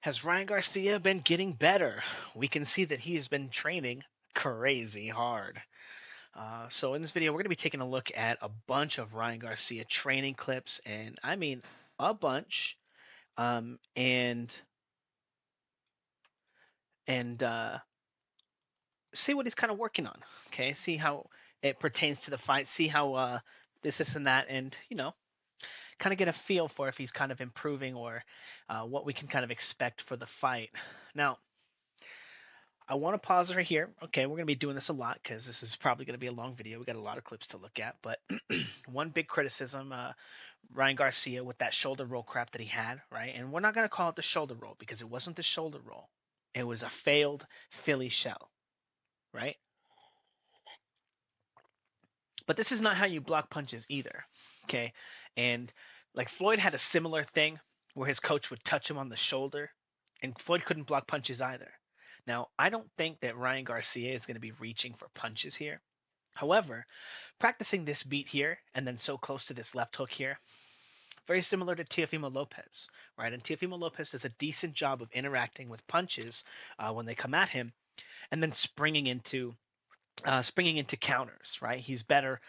Has Ryan Garcia been getting better? We can see that he has been training crazy hard. So in this video, we're going to be taking a look at a bunch of Ryan Garcia training clips, and I mean a bunch, and see what he's kind of working on. Okay, see how it pertains to the fight. See how this and that, and kind of get a feel for if he's kind of improving or what we can kind of expect for the fight. Now, I want to pause right here. Okay, we're going to be doing this a lot because this is probably going to be a long video. We got a lot of clips to look at, but one big criticism, Ryan Garcia with that shoulder roll crap that he had, right? And we're not going to call it the shoulder roll because it wasn't the shoulder roll. It was a failed Philly shell, right? But this is not how you block punches either, okay? And like Floyd had a similar thing where his coach would touch him on the shoulder, and Floyd couldn't block punches either. Now, I don't think that Ryan Garcia is going to be reaching for punches here. However, practicing this beat here and then so close to this left hook here, very similar to Teofimo Lopez, right? And Teofimo Lopez does a decent job of interacting with punches when they come at him, and then springing into counters, right? He's better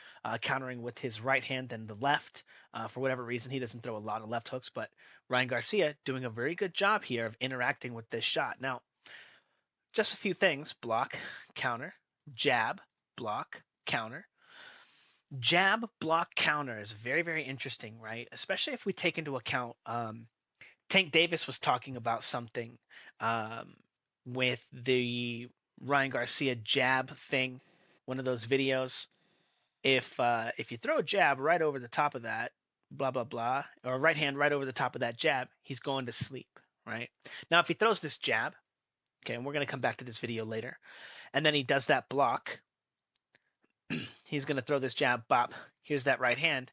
countering with his right hand than the left. For whatever reason, he doesn't throw a lot of left hooks, but Ryan Garcia doing a very good job here of interacting with this shot. Now, just a few things: block, counter, jab, block, counter. Jab, block, counter is very, very interesting, right? Especially if we take into account Tank Davis was talking about something with the Ryan Garcia jab thing, one of those videos. If you throw a jab right over the top of that, blah blah blah, or right hand right over the top of that jab, he's going to sleep, right? Now if he throws this jab, okay, and we're going to come back to this video later, and then he does that block, he's going to throw this jab, bop, here's that right hand,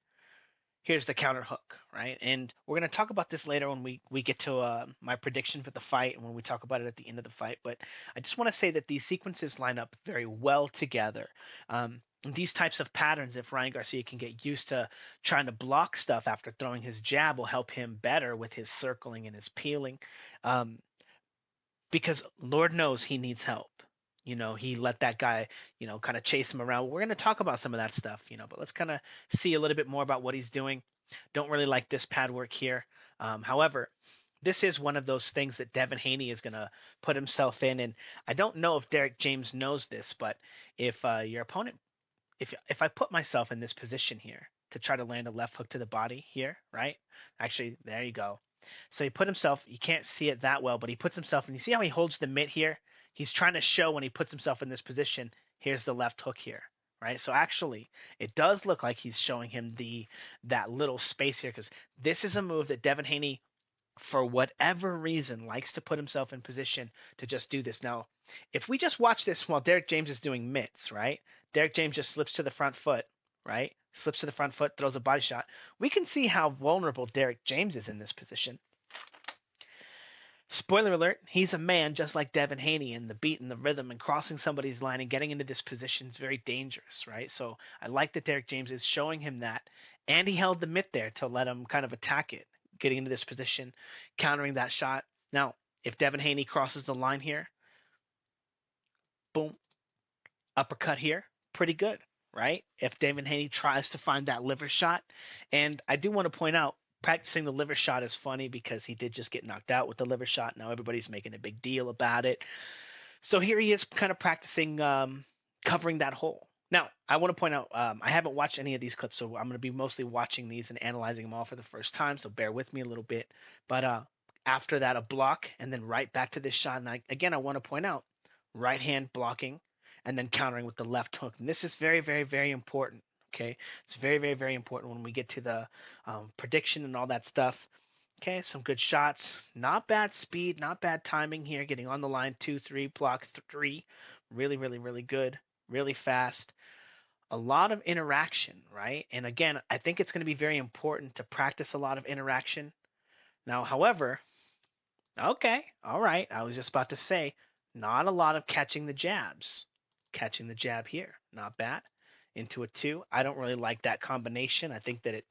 here's the counter hook, right? And we're going to talk about this later when we get to my prediction for the fight and when we talk about it at the end of the fight. But I just want to say that these sequences line up very well together. These types of patterns, if Ryan Garcia can get used to trying to block stuff after throwing his jab, will help him better with his circling and his peeling. Because Lord knows he needs help. He let that guy, kind of chase him around. We're going to talk about some of that stuff, but let's kind of see a little bit more about what he's doing. Don't really like this pad work here. However, this is one of those things that Devin Haney is going to put himself in. And I don't know if Derrick James knows this, but if your opponent, if I put myself in this position here to try to land a left hook to the body here, right? Actually, there you go. So he put himself, you can't see it that well, but he puts himself, and you see how he holds the mitt here? He's trying to show when he puts himself in this position, here's the left hook here, right? So actually, it does look like he's showing him that little space here, because this is a move that Devin Haney, for whatever reason, likes to put himself in position to just do this. Now, if we just watch this while Derrick James is doing mitts, right? Derrick James just slips to the front foot, right? Slips to the front foot, throws a body shot. We can see how vulnerable Derrick James is in this position. Spoiler alert, he's a man just like Devin Haney, and the beat and the rhythm and crossing somebody's line and getting into this position is very dangerous, right? So I like that Derrick James is showing him that, and he held the mitt there to let him kind of attack it, getting into this position, countering that shot. Now, if Devin Haney crosses the line here, boom, uppercut here, pretty good, right? If Devin Haney tries to find that liver shot, and I do want to point out, practicing the liver shot is funny because he did just get knocked out with the liver shot. Now everybody's making a big deal about it. So here he is kind of practicing covering that hole. Now, I want to point out, I haven't watched any of these clips, so I'm going to be mostly watching these and analyzing them all for the first time, so bear with me a little bit. But after that, a block, and then right back to this shot. And again, I want to point out, right hand blocking, and then countering with the left hook. And this is very, very, very important. Okay, it's very, very, very important when we get to the prediction and all that stuff. Okay, some good shots. Not bad speed, not bad timing here. Getting on the line, 2-3, block 3. Really, really, really good. Really fast. A lot of interaction, right? And again, I think it's going to be very important to practice a lot of interaction. Now, however, okay, all right. I was just about to say, not a lot of catching the jabs. Catching the jab here, not bad. Into a 2. I don't really like that combination. I think that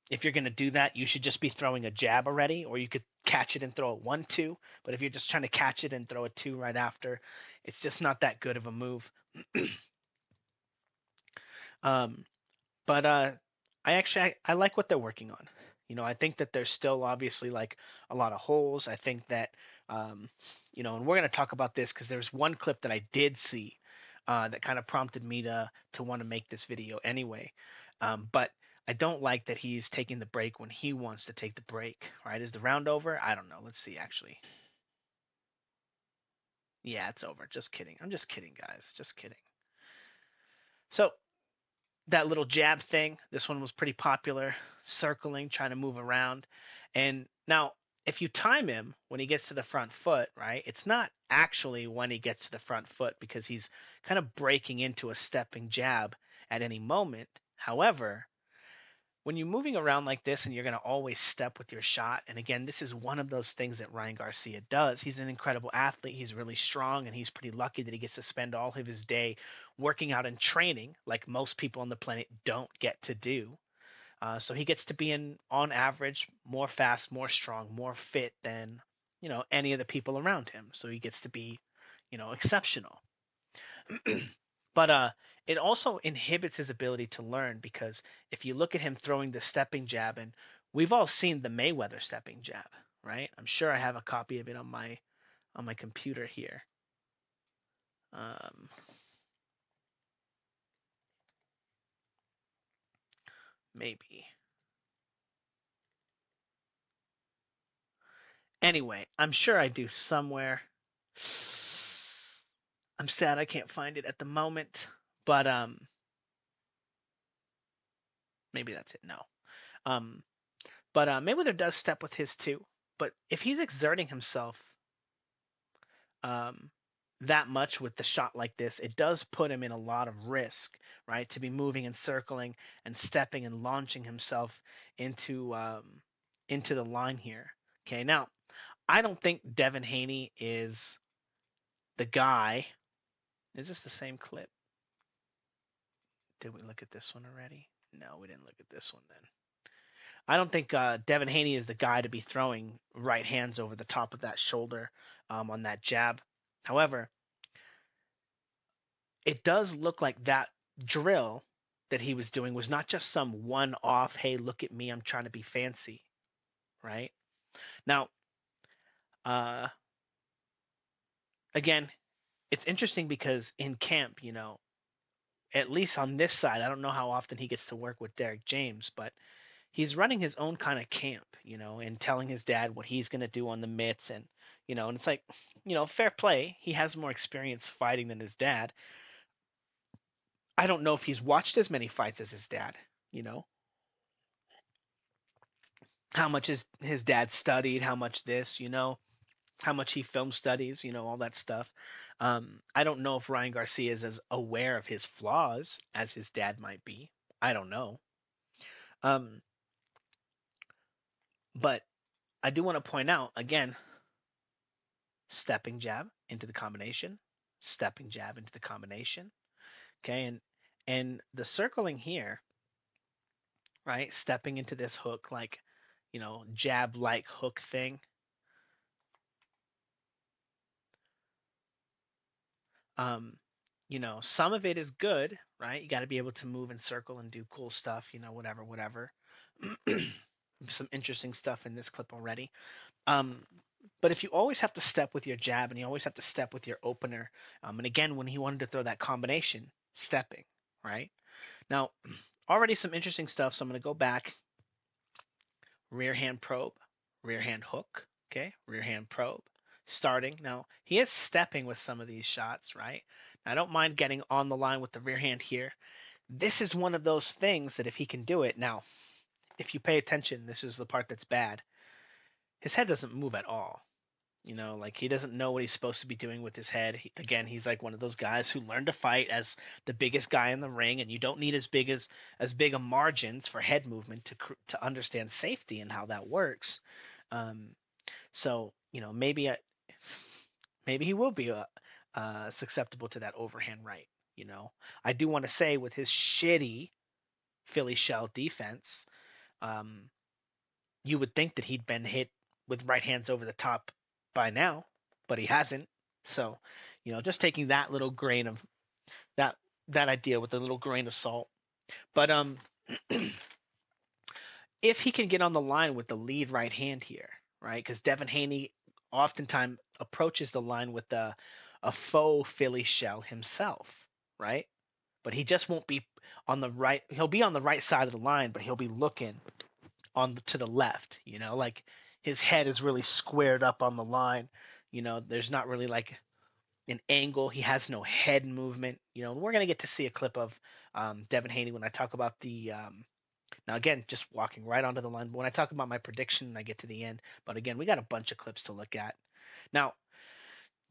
if you're going to do that, you should just be throwing a jab already, or you could catch it and throw a 1-2. But if you're just trying to catch it and throw a 2 right after, it's just not that good of a move. um, but I like what they're working on. I think that there's still obviously like a lot of holes. I think that um, and we're gonna talk about this because there's one clip that I did see that kind of prompted me to want to make this video anyway. But I don't like that he's taking the break when he wants to take the break. Right? Is the round over? I don't know. Let's see. Actually, yeah, it's over. Just kidding. I'm just kidding, guys. Just kidding. So that little jab thing. This one was pretty popular, circling, trying to move around. And now, if you time him when he gets to the front foot, right, it's not actually when he gets to the front foot because he's kind of breaking into a stepping jab at any moment. However, when you're moving around like this and you're going to always step with your shot, and again, this is one of those things that Ryan Garcia does. He's an incredible athlete. He's really strong, and he's pretty lucky that he gets to spend all of his day working out and training like most people on the planet don't get to do. So he gets to be on average, more fast, more strong, more fit than any of the people around him. So he gets to be exceptional. But it also inhibits his ability to learn because if you look at him throwing the stepping jab, and we've all seen the Mayweather stepping jab, right? I'm sure I have a copy of it on my computer here. Um, maybe. Anyway, I'm sure I do somewhere. I'm sad I can't find it at the moment, but maybe that's it. No. Um, but Mayweather does step with his too. But if he's exerting himself um, that much with the shot like this, it does put him in a lot of risk, right? To be moving and circling and stepping and launching himself into the line here. Okay, now I don't think Devin Haney is the guy. Is this the same clip? Did we look at this one already? No, we didn't look at this one then. I don't think Devin Haney is the guy to be throwing right hands over the top of that shoulder on that jab. However, it does look like that drill that he was doing was not just some one off, hey, look at me, I'm trying to be fancy, right? Now, uh, again, it's interesting because in camp, at least on this side, I don't know how often he gets to work with Derrick James, but he's running his own kind of camp, and telling his dad what he's going to do on the mitts and it's like, fair play. He has more experience fighting than his dad. I don't know if he's watched as many fights as his dad, you know, how much his dad studied, how much this, how much he film studies, all that stuff. I don't know if Ryan Garcia is as aware of his flaws as his dad might be. I don't know. Um, but I do want to point out again, stepping jab into the combination, stepping jab into the combination. Okay, and the circling here, right? Stepping into this hook like, jab like hook thing. Um, some of it is good, right? You got to be able to move and circle and do cool stuff, whatever, whatever. Some interesting stuff in this clip already. Um, but if you always have to step with your jab and you always have to step with your opener, and again, when he wanted to throw that combination, stepping, right? Now, already some interesting stuff. So I'm going to go back. Rear hand probe, rear hand hook, okay? Rear hand probe. Starting. Now, he is stepping with some of these shots, right? I don't mind getting on the line with the rear hand here. This is one of those things that if he can do it, now, if you pay attention, this is the part that's bad. His head doesn't move at all. Like he doesn't know what he's supposed to be doing with his head. Again, he's like one of those guys who learned to fight as the biggest guy in the ring, and you don't need as big a margins for head movement to understand safety and how that works. So maybe he will be susceptible to that overhand right. I do want to say with his shitty Philly shell defense, you would think that he'd been hit with right hands over the top by now, but he hasn't. So, just taking that little grain of that that idea with a little grain of salt. But if he can get on the line with the lead right hand here, right? Because Devin Haney oftentimes approaches the line with a faux Philly shell himself, right? But he just won't be on the right. He'll be on the right side of the line, but he'll be looking to the left. Like his head is really squared up on the line. There's not really like an angle. He has no head movement. We're gonna get to see a clip of Devin Haney when I talk about the now, again, just walking right onto the line. But when I talk about my prediction, I get to the end. But again, we got a bunch of clips to look at. Now,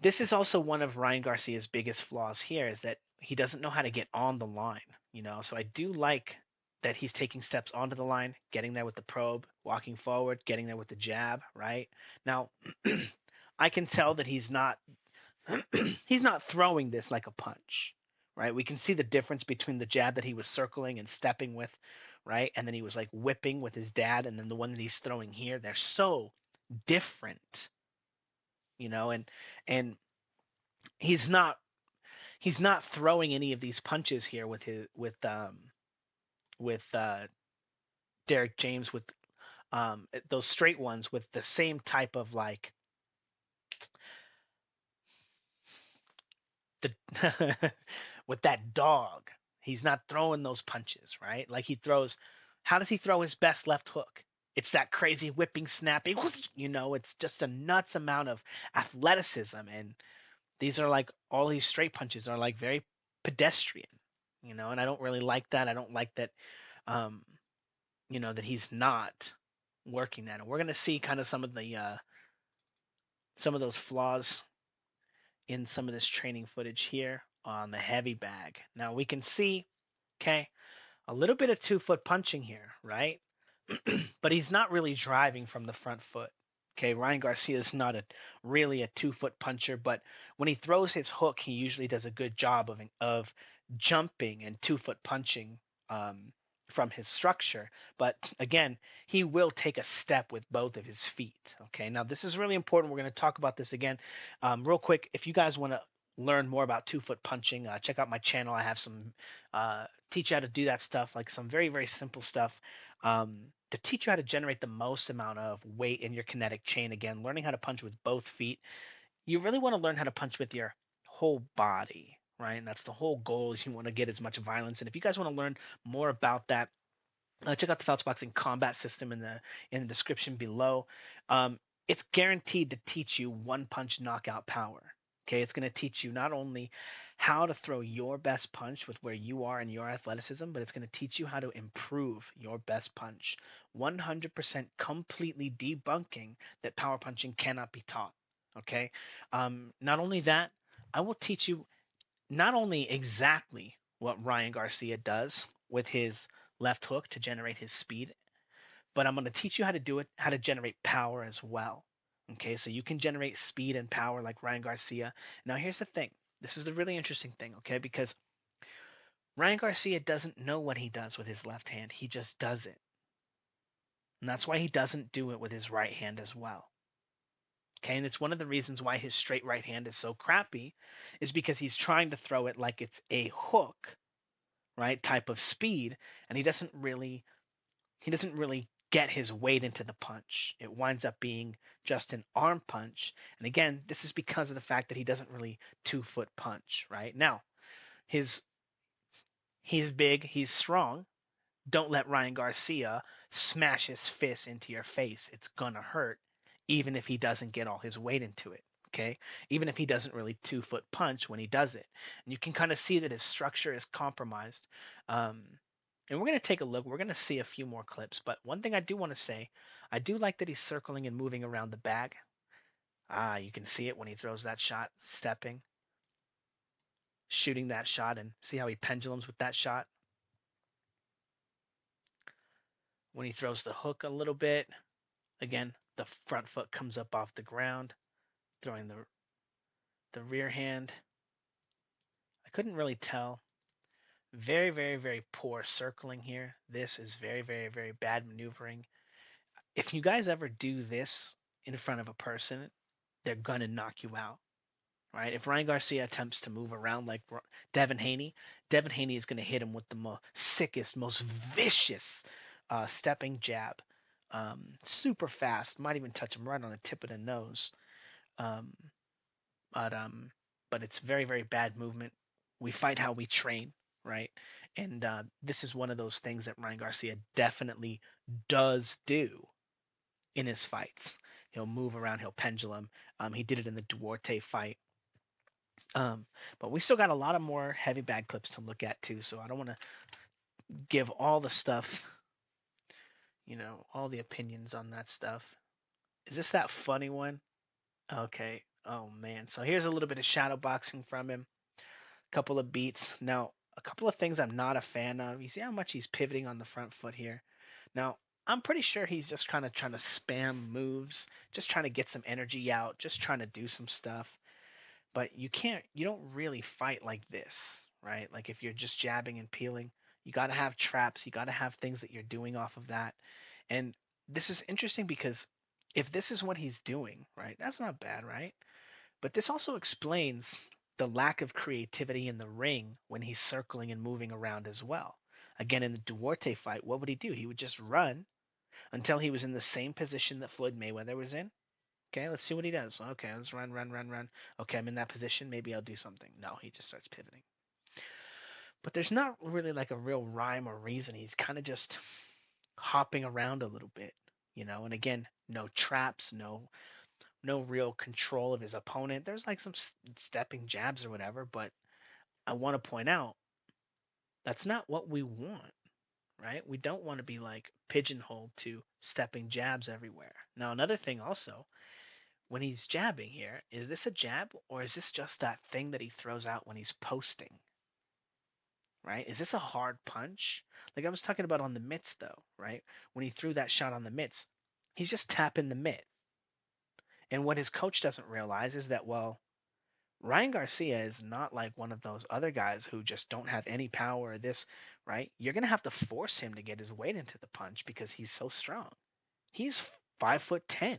this is also one of Ryan Garcia's biggest flaws here is that he doesn't know how to get on the line. So I do like that he's taking steps onto the line, getting there with the probe, walking forward, getting there with the jab, right? Now, I can tell that he's not throwing this like a punch, right? We can see the difference between the jab that he was circling and stepping with, right? And then he was like whipping with his dad, and then the one that he's throwing here. They're so different, and he's not throwing any of these punches here with Derrick James with those straight ones with the same type of like the with that dog. He's not throwing those punches, right? Like he throws. How does he throw his best left hook? It's that crazy whipping, snapping. It's just a nuts amount of athleticism, and these are like all these straight punches are like very pedestrian, and I don't really like that. I don't like that, um, that he's not working that, and we're gonna see kind of some of those flaws in some of this training footage here on the heavy bag. Now we can see, okay, a little bit of 2 foot punching here, right? But he's not really driving from the front foot. Okay, Ryan Garcia is not really a 2 foot puncher, but when he throws his hook, he usually does a good job of jumping and 2 foot punching um, from his structure. But again, he will take a step with both of his feet. Okay, now this is really important. We're going to talk about this again real quick. If you guys want to learn more about 2 foot punching, check out my channel. I have some teach you how to do that stuff, like some very very simple stuff to teach you how to generate the most amount of weight in your kinetic chain. Again, learning how to punch with both feet. You really want to learn how to punch with your whole body, right? And that's the whole goal is you want to get as much violence. And if you guys want to learn more about that, check out the Fouts Boxing Combat System in the description below. Um, it's guaranteed to teach you one punch knockout power. Okay, it's going to teach you not only how to throw your best punch with where you are in your athleticism, but it's going to teach you how to improve your best punch. 100% completely debunking that power punching cannot be taught. Okay, not only that, I will teach you not only exactly what Ryan Garcia does with his left hook to generate his speed, but I'm going to teach you how to do it, how to generate power as well. Okay, so you can generate speed and power like Ryan Garcia. Now, here's the thing. This is the really interesting thing, okay? Because Ryan Garcia doesn't know what he does with his left hand. He just does it. And that's why he doesn't do it with his right hand as well. Okay, and it's one of the reasons why his straight right hand is so crappy, is because he's trying to throw it like it's a hook, right? Type of speed, and he doesn't really get his weight into the punch. It winds up being just an arm punch. And again, this is because of the fact that he doesn't really 2 foot punch, right? Now, his he's big, he's strong. Don't let Ryan Garcia smash his fist into your face. It's gonna hurt, even if he doesn't get all his weight into it. Okay, even if he doesn't really 2 foot punch when he does it, and you can kind of see that his structure is compromised. Um, and we're gonna take a look. We're gonna see a few more clips. But one thing I do want to say, I do like that he's circling and moving around the bag. You can see it when he throws that shot, stepping, shooting that shot, and see how he pendulums with that shot. When he throws the hook a little bit, again, the front foot comes up off the ground, throwing the rear hand. I couldn't really tell. Very, very, very poor circling here. This is very, very, very bad maneuvering. If you guys ever do this in front of a person, they're gonna knock you out, right? If Ryan Garcia attempts to move around like Devin Haney, Devin Haney is gonna hit him with the sickest, most vicious stepping jab, super fast, might even touch him right on the tip of the nose. Um, but um, but it's very very bad movement. We fight how we train, right? And this is one of those things that Ryan Garcia definitely does do in his fights. He'll move around, he'll pendulum. He did it in the Duarte fight. Um, but we still got a lot of more heavy bag clips to look at too. So I don't want to give all the stuff, all the opinions on that stuff. Is this that funny one? Okay. Oh man. So here's a little bit of shadow boxing from him. Couple of beats. Now, a couple of things I'm not a fan of. You see how much he's pivoting on the front foot here? Now, I'm pretty sure he's just kind of trying to spam moves, just trying to get some energy out, just trying to do some stuff. But you don't really fight like this, right? Like if you're just jabbing and peeling, you got to have traps, you got to have things that you're doing off of that. And this is interesting because if this is what he's doing, right, that's not bad, right? But this also explains the lack of creativity in the ring when he's circling and moving around as well. Again, in the Duarte fight, what would he do? He would just run until he was in the same position that Floyd Mayweather was in. Okay, let's see what he does. Okay, let's run, run, run, run. Okay, I'm in that position. Maybe I'll do something. No, he just starts pivoting. But there's not really like a real rhyme or reason. He's kind of just hopping around a little bit, And again, no traps, no real control of his opponent. There's like some stepping jabs or whatever, but I want to point out that's not what we want, right? We don't want to be like pigeonholed to stepping jabs everywhere. Now, another thing also, when he's jabbing here, is this a jab or is this just that thing that he throws out when he's posting, right? Is this a hard punch? Like I was talking about on the mitts though, right? When he threw that shot on the mitts, he's just tapping the mitt. And what his coach doesn't realize is that, well, Ryan Garcia is not like one of those other guys who just don't have any power or this, right? You're going to have to force him to get his weight into the punch because he's so strong. He's 5'10".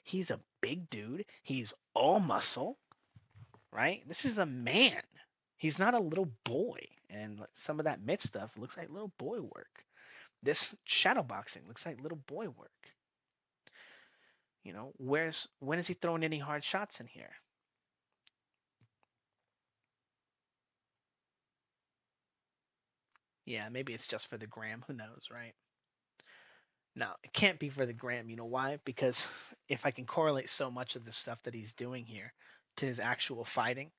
He's a big dude. He's all muscle, right? This is a man. He's not a little boy. And some of that mitt stuff looks like little boy work. This shadow boxing looks like little boy work. When is he throwing any hard shots in here? Yeah, maybe it's just for the gram. Who knows, right? No, it can't be for the gram. You know why? Because if I can correlate so much of the stuff that he's doing here to his actual fighting,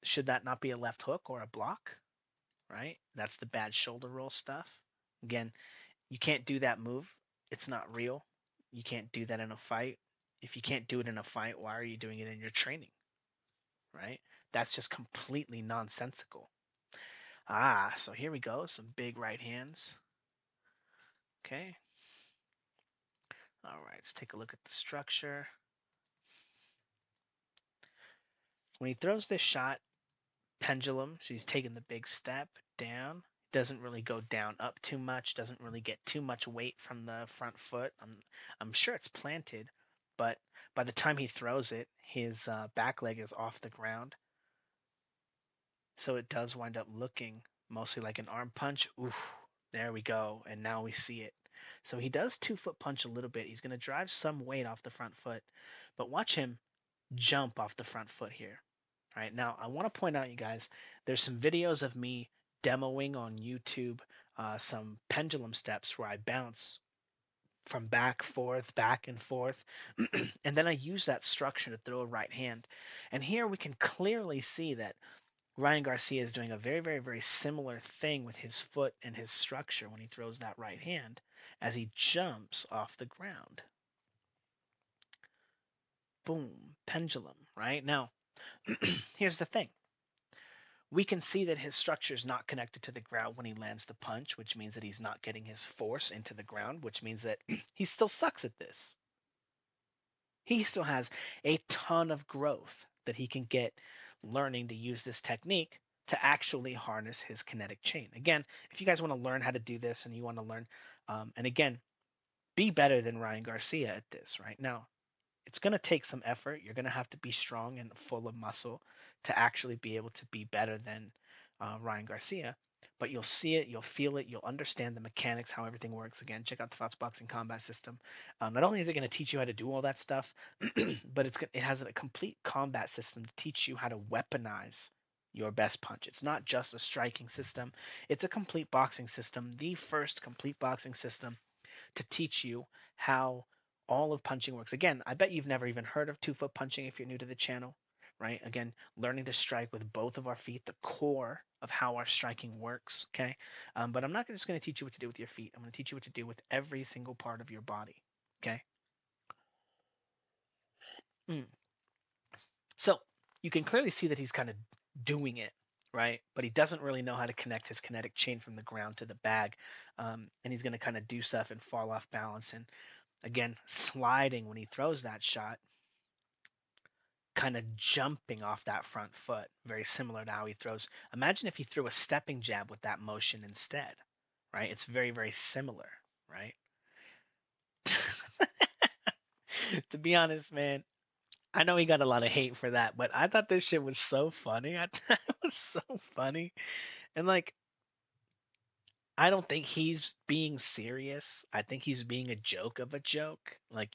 should that not be a left hook or a block? Right? That's the bad shoulder roll stuff. Again, you can't do that move. It's not real. You can't do that in a fight. If you can't do it in a fight, why are you doing it in your training? Right? That's just completely nonsensical. So here we go. Some big right hands. Okay. All right, let's take a look at the structure. When he throws this shot, pendulum, so he's taking the big step down. Doesn't really go down up too much. Doesn't really get too much weight from the front foot. I'm sure it's planted, but by the time he throws it, his back leg is off the ground. So it does wind up looking mostly like an arm punch. Oof, there we go. And now we see it. So he does 2-foot punch a little bit. He's going to drive some weight off the front foot, but watch him jump off the front foot here. All right, now I want to point out, you guys, there's some videos of me demoing on YouTube some pendulum steps where I bounce from back and forth, and then I use that structure to throw a right hand. And here we can clearly see that Ryan Garcia is doing a very, very, very similar thing with his foot and his structure when he throws that right hand as he jumps off the ground. Boom, pendulum, right? Now, here's the thing. We can see that his structure is not connected to the ground when he lands the punch, which means that he's not getting his force into the ground, which means that he still sucks at this. He still has a ton of growth that he can get learning to use this technique to actually harness his kinetic chain. Again, if you guys want to learn how to do this and you want to learn, and again, be better than Ryan Garcia at this right now. It's going to take some effort. You're going to have to be strong and full of muscle to actually be able to be better than Ryan Garcia. But you'll see it, you'll feel it, you'll understand the mechanics, how everything works. Again, check out the Fouts Boxing Combat System. Not only is it going to teach you how to do all that stuff, but it has a complete combat system to teach you how to weaponize your best punch. It's not just a striking system, it's a complete boxing system, the first complete boxing system to teach you how all of punching works. Again, I bet you've never even heard of 2 foot punching if you're new to the channel, right? Again, learning to strike with both of our feet, the core of how our striking works, okay? But I'm not just going to teach you what to do with your feet. I'm going to teach you what to do with every single part of your body, okay? Mm. So you can clearly see that he's kind of doing it, right? But he doesn't really know how to connect his kinetic chain from the ground to the bag. And he's going to kind of do stuff and fall off balance. And again, sliding when he throws that shot, kind of jumping off that front foot, very similar to how he throws. Imagine if he threw a stepping jab with that motion instead, right? It's very, very similar, right? To be honest, man, I know he got a lot of hate for that, but I thought this shit was so funny. I thought it was so funny. And like, I don't think he's being serious. I think he's being a joke of a joke. Like,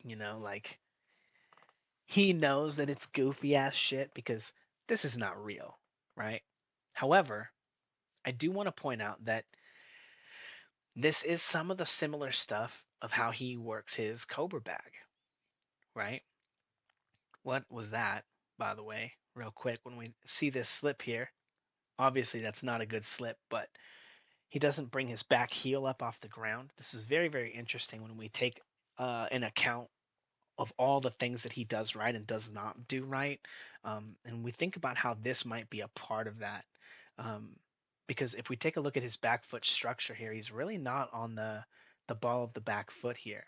like he knows that it's goofy ass shit because this is not real, right? However, I do want to point out that this is some of the similar stuff of how he works his Cobra bag, right? What was that, by the way, real quick, when we see this slip here? Obviously, that's not a good slip, but he doesn't bring his back heel up off the ground. This is very, very interesting when we take an account of all the things that he does right and does not do right. And we think about how this might be a part of that. Um, because if we take a look at his back foot structure here, he's really not on the ball of the back foot here.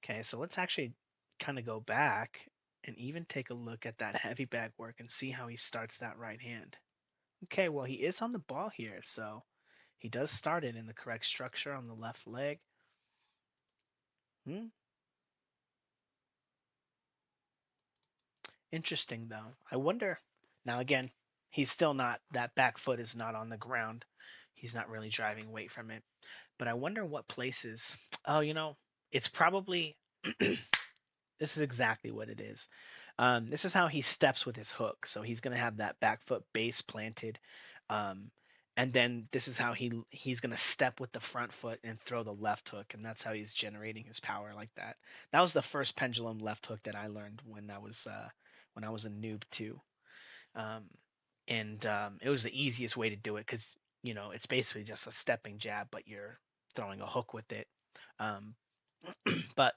Okay, so let's actually kind of go back and even take a look at that heavy bag work and see how he starts that right hand. Okay, well, he is on the ball here, so he does start it in the correct structure on the left leg. Hmm, interesting, though. I wonder. Now, again, he's still not, that back foot is not on the ground. He's not really driving weight from it. But I wonder what places. Oh, it's probably. This is exactly what it is. This is how he steps with his hook. So he's going to have that back foot base planted. Um, and then this is how he's going to step with the front foot and throw the left hook. And that's how he's generating his power like that. That was the first pendulum left hook that I learned when I was a noob too. Um, and it was the easiest way to do it because it's basically just a stepping jab, but you're throwing a hook with it. Um, but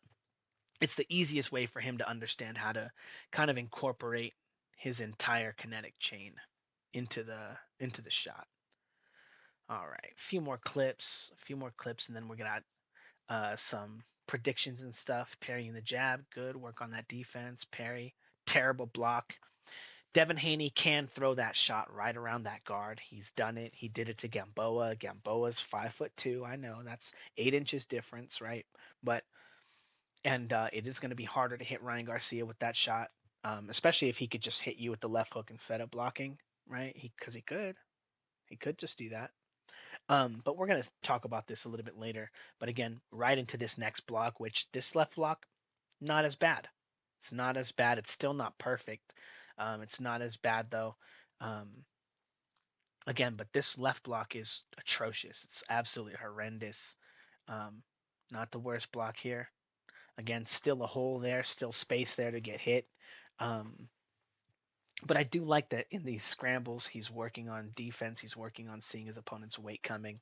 it's the easiest way for him to understand how to kind of incorporate his entire kinetic chain into the shot. All right, a few more clips, and then we're gonna some predictions and stuff. Parrying the jab, good work on that defense. Parry, terrible block. Devin Haney can throw that shot right around that guard. He's done it. He did it to Gamboa. Gamboa's 5'2". I know that's 8 inches difference, right? But it is going to be harder to hit Ryan Garcia with that shot, especially if he could just hit you with the left hook instead of blocking, right? Because he could just do that. But we're going to talk about this a little bit later. But again, right into this next block, which this left block, not as bad. It's not as bad. It's still not perfect. It's not as bad though. Um, again, but this left block is atrocious. It's absolutely horrendous. Um, not the worst block here. Again, still a hole there, still space there to get hit. Um, but I do like that in these scrambles, he's working on defense. He's working on seeing his opponent's weight coming.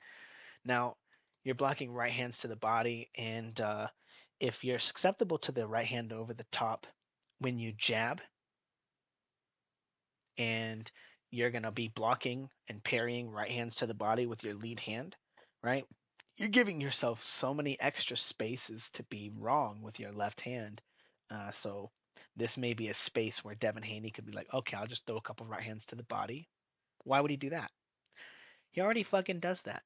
Now, you're blocking right hands to the body, and if you're susceptible to the right hand over the top when you jab, and you're going to be blocking and parrying right hands to the body with your lead hand, right? You're giving yourself so many extra spaces to be wrong with your left hand. So this may be a space where Devin Haney could be like, okay, I'll just throw a couple right hands to the body, Why would he do that? He already fucking does that,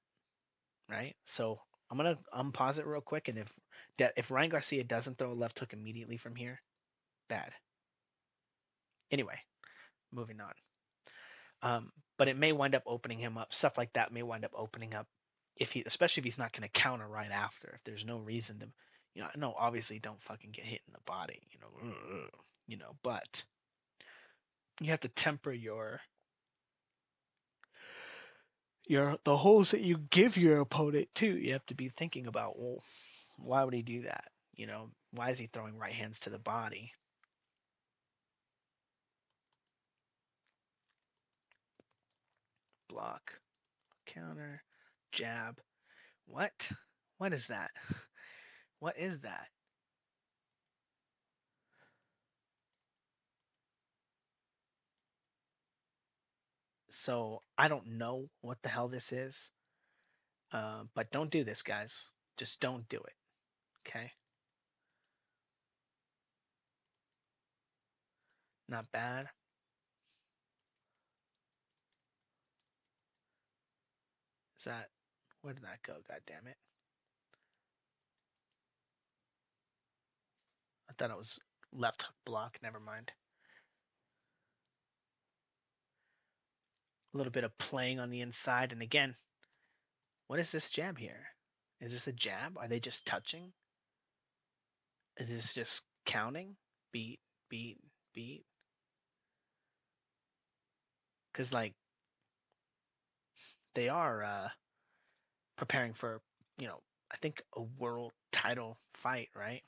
right? So I'm gonna unpause it real quick, and if Ryan Garcia doesn't throw a left hook immediately from here, bad. Anyway, moving on. But it may wind up opening him up. Stuff like that may wind up opening up especially if he's not going to counter right after. If there's no reason to, no, obviously don't fucking get hit in the body, but you have to temper the holes that you give your opponent too. You have to be thinking about, well, why would he do that? Why is he throwing right hands to the body? Block, counter, jab. What? What is that? What is that? So I don't know what the hell this is, but don't do this, guys. Just don't do it. Okay? Not bad. Is that where did that go? God damn it! I thought it was left hook block. Never mind. A little bit of playing on the inside, and again, what is this jab here? Is this a jab? Are they just touching? Is this just counting? Beat, beat, beat. Because like they are preparing for, I think a world title fight, right?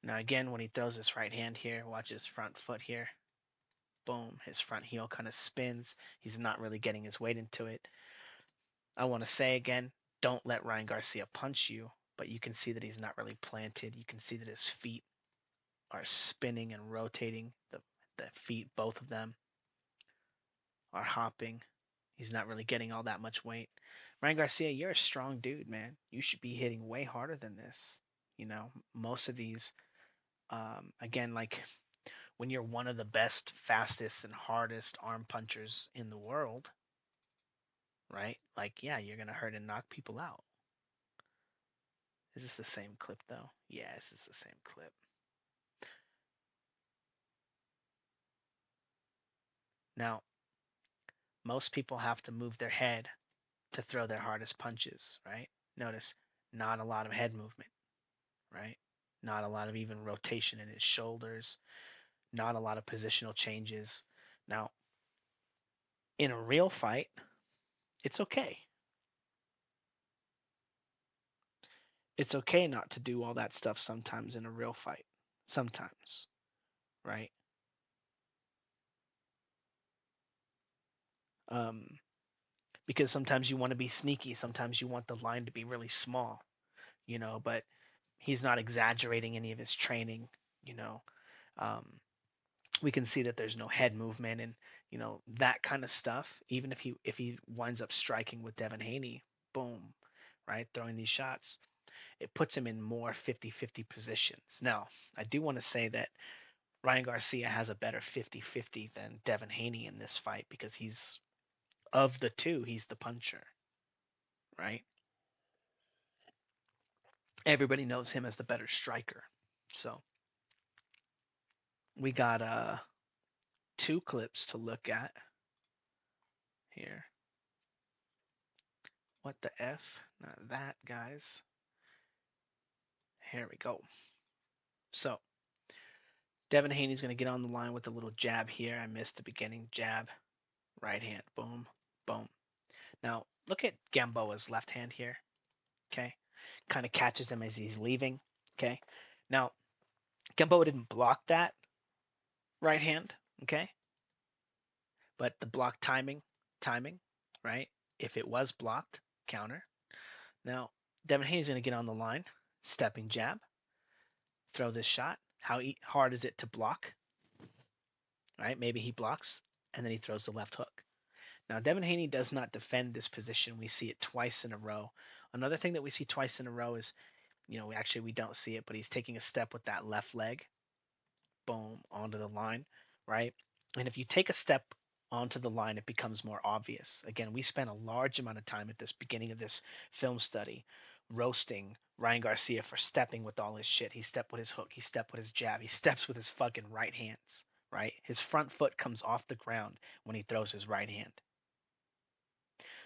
Now again, when he throws his right hand here, watch his front foot here. Boom, his front heel kind of spins. He's not really getting his weight into it. I want to say again, don't let Ryan Garcia punch you, but you can see that he's not really planted. You can see that his feet are spinning and rotating. The feet, both of them, are hopping. He's not really getting all that much weight. Ryan Garcia, you're a strong dude, man. You should be hitting way harder than this. Most of these, again, like when you're one of the best, fastest, and hardest arm punchers in the world, right? Like, yeah, you're gonna hurt and knock people out. Is this the same clip though? Yeah, this is the same clip. Now, most people have to move their head to throw their hardest punches, right? Notice not a lot of head movement, right? Not a lot of even rotation in his shoulders, not a lot of positional changes. Now, in a real fight, it's okay. It's okay not to do all that stuff sometimes in a real fight. Sometimes, right? Um, because sometimes you want to be sneaky. Sometimes you want the line to be really small, but he's not exaggerating any of his training, you know. Um, we can see that there's no head movement and that kind of stuff. Even if he winds up striking with Devin Haney, boom, right, throwing these shots, it puts him in more 50-50 positions. Now, I do want to say that Ryan Garcia has a better 50-50 than Devin Haney in this fight because he's of the two, he's the puncher, right? Everybody knows him as the better striker. So we got two clips to look at here. What the F? Not that, guys. Here we go. So Devin Haney's going to get on the line with a little jab here. I missed the beginning jab. Right hand. Boom. Boom. Now look at Gamboa's left hand here. Okay. Kind of catches him as he's leaving. Okay. Now Gamboa didn't block that right hand. Okay. But the block timing, right? If it was blocked, counter. Now Devin Haney's going to get on the line. Stepping jab. Throw this shot. How hard is it to block? Right? Maybe he blocks and then he throws the left hook. Now, Devin Haney does not defend this position. We see it twice in a row. Another thing that we see twice in a row is, we don't see it, but he's taking a step with that left leg, boom, onto the line, right? And if you take a step onto the line, it becomes more obvious. Again, we spent a large amount of time at this beginning of this film study roasting Ryan Garcia for stepping with all his shit. He stepped with his hook, he stepped with his jab, he steps with his fucking right hands, right? His front foot comes off the ground when he throws his right hand.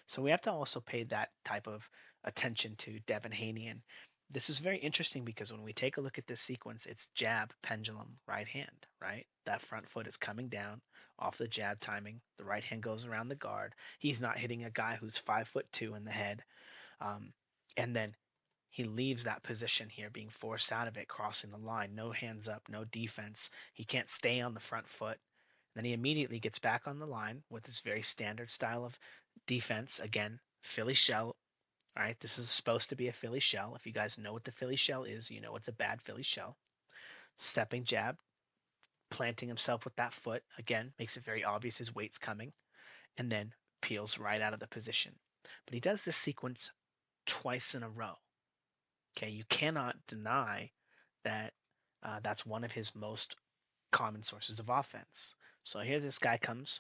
So we have to also pay that type of attention to Devin Haney. And this is very interesting because when we take a look at this sequence, it's jab, pendulum, right hand, right? That front foot is coming down off the jab timing. The right hand goes around the guard. He's not hitting a guy who's 5'2" in the head. And then he leaves that position here, being forced out of it, crossing the line. No hands up, no defense. He can't stay on the front foot. Then he immediately gets back on the line with his very standard style of defense. Again, Philly shell. All right, this is supposed to be a Philly shell. If you guys know what the Philly shell is, you know it's a bad Philly shell. Stepping jab, planting himself with that foot. Again, makes it very obvious his weight's coming. And then peels right out of the position. But he does this sequence twice in a row. Okay, you cannot deny that that's one of his most common sources of offense. So here this guy comes,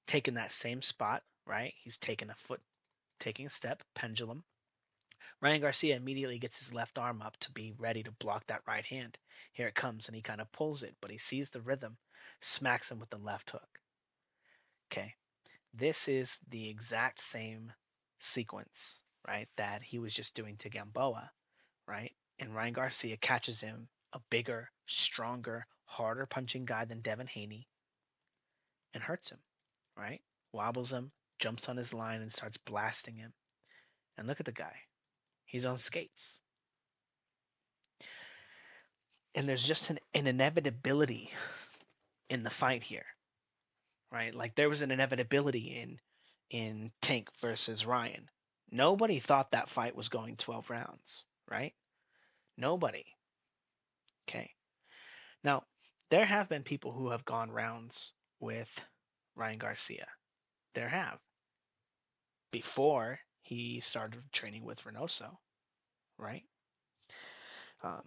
taking that same spot, right? He's taking a foot, taking a step, pendulum. Ryan Garcia immediately gets his left arm up to be ready to block that right hand. Here it comes, and he kind of pulls it, but he sees the rhythm, smacks him with the left hook. Okay, this is the exact same sequence, right, that he was just doing to Gamboa, right? And Ryan Garcia catches him, a bigger, stronger, harder punching guy than Devin Haney, and hurts him, right? Wobbles him, jumps on his line, and starts blasting him. And look at the guy. He's on skates. And there's just an inevitability in the fight here, right? Like there was an inevitability in Tank versus Ryan. Nobody thought that fight was going 12 rounds, right? Nobody. Okay. Now, there have been people who have gone rounds with Ryan Garcia. There have. Before he started training with Reynoso, right? Um,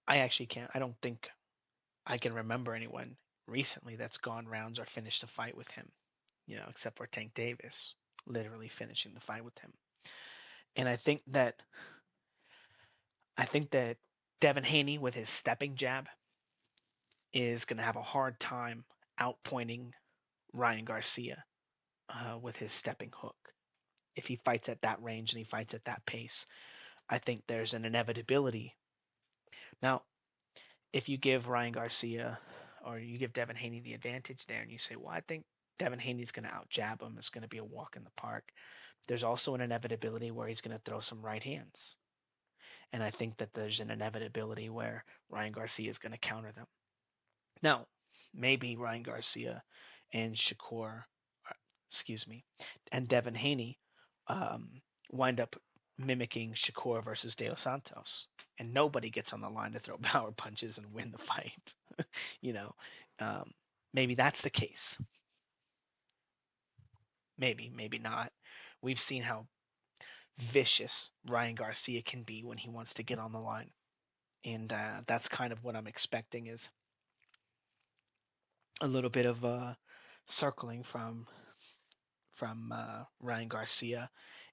I actually can't, I don't think I can remember anyone recently that's gone rounds or finished a fight with him, except for Tank Davis, literally finishing the fight with him. And I think that Devin Haney with his stepping jab is going to have a hard time outpointing Ryan Garcia with his stepping hook. If he fights at that range and he fights at that pace, I think there's an inevitability. Now, if you give Ryan Garcia or you give Devin Haney the advantage there and you say, well, I think Devin Haney's going to out jab him, it's going to be a walk in the park. There's also an inevitability where he's going to throw some right hands. And I think that there's an inevitability where Ryan Garcia is going to counter them. Now, maybe Ryan Garcia and excuse me, and Devin Haney um, wind up mimicking Shakur versus De Los Santos, and nobody gets on the line to throw power punches and win the fight. you know, um, maybe that's the case. Maybe, maybe not. We've seen how vicious Ryan Garcia can be when he wants to get on the line, and that's kind of what I'm expecting is a little bit of circling from Ryan Garcia,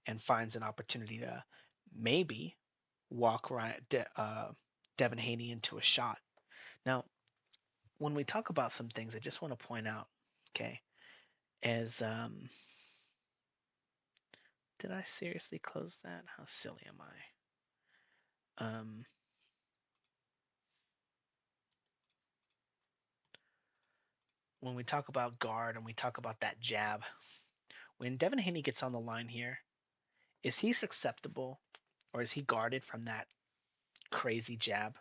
and finds an opportunity to maybe walk Devin Haney into a shot. Now, when we talk about some things, I just want to point out, okay, as did I seriously close that? How silly am I? When we talk about guard and we talk about that jab, when Devin Haney gets on the line here, is he susceptible or is he guarded from that crazy jab?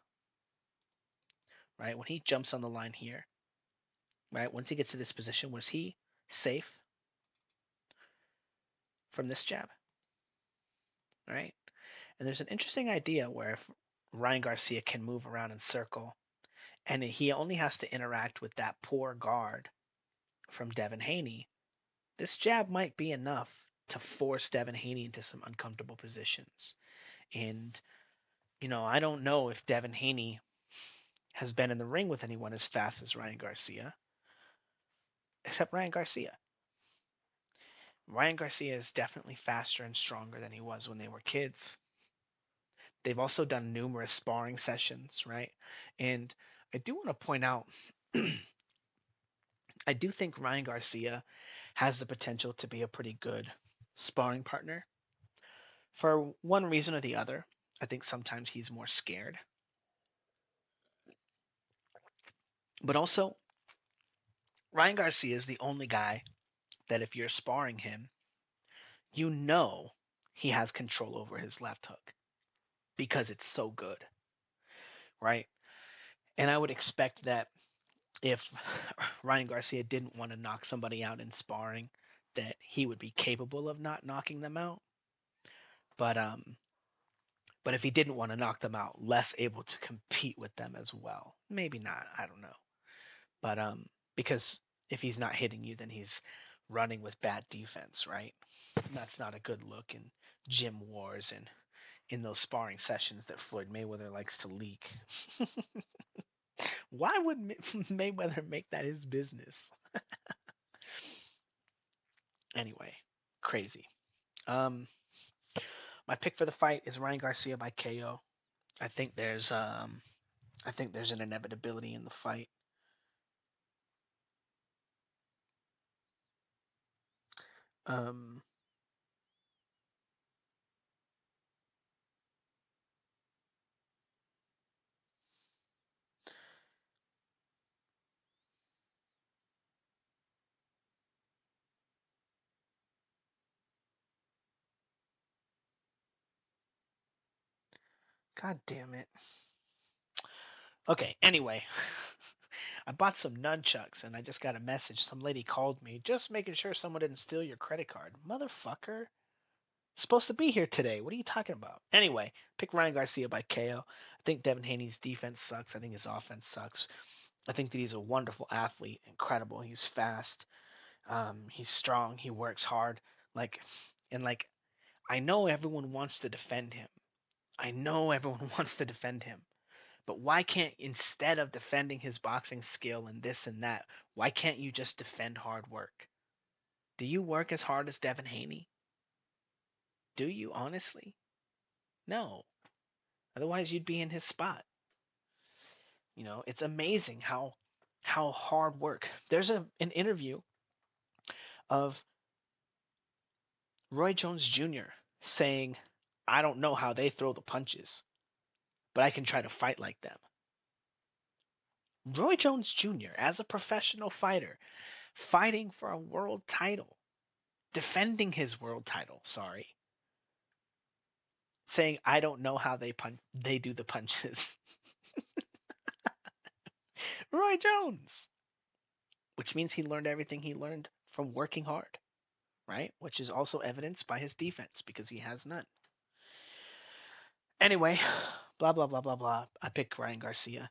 Right? When he jumps on the line here, right? Once he gets to this position, was he safe from this jab? Right? And there's an interesting idea where if Ryan Garcia can move around and circle, and he only has to interact with that poor guard from Devin Haney, this jab might be enough to force Devin Haney into some uncomfortable positions. And, I don't know if Devin Haney has been in the ring with anyone as fast as Ryan Garcia. except Ryan Garcia. Ryan Garcia is definitely faster and stronger than he was when they were kids. They've also done numerous sparring sessions, right? And I do want to point out, I do think Ryan Garcia has the potential to be a pretty good sparring partner. For one reason or the other, I think sometimes he's more scared. But also, Ryan Garcia is the only guy that if you're sparring him, you know he has control over his left hook because it's so good, right? And I would expect that if Ryan Garcia didn't want to knock somebody out in sparring, that he would be capable of not knocking them out. But but if he didn't want to knock them out, less able to compete with them as well. Maybe not. I don't know. But because if he's not hitting you, then he's running with bad defense, right? And that's not a good look in gym wars and in those sparring sessions that Floyd Mayweather likes to leak. Why would Mayweather make that his business? Anyway, crazy. Um, my pick for the fight is Ryan Garcia by KO. I think there's um, I think there's an inevitability in the fight. Um, God damn it. Okay, anyway, I bought some nunchucks and I just got a message. Some lady called me, just making sure someone didn't steal your credit card. Motherfucker. Supposed to be here today. What are you talking about? Anyway, pick Ryan Garcia by KO. I think Devin Haney's defense sucks. I think his offense sucks. I think that he's a wonderful athlete, incredible. He's fast. He's strong. He works hard. Like, and like, I know everyone wants to defend him. I know everyone wants to defend him. But why can't, instead of defending his boxing skill and this and that, why can't you just defend hard work? Do you work as hard as Devin Haney? Do you honestly? No. Otherwise, you'd be in his spot. You know, it's amazing how hard work. There's an interview of Roy Jones Jr. saying, "I don't know how they throw the punches, but I can try to fight like them." Roy Jones Jr. as a professional fighter, fighting for a world title, defending his world title, sorry, saying, "I don't know how they do the punches." Roy Jones, which means he learned everything he learned from working hard, right? Which is also evidenced by his defense because he has none. Anyway, blah blah blah blah blah. I pick Ryan Garcia.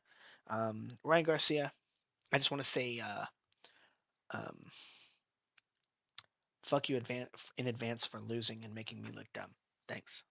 Ryan Garcia. I just want to say, um, fuck you in advance for losing and making me look dumb. Thanks.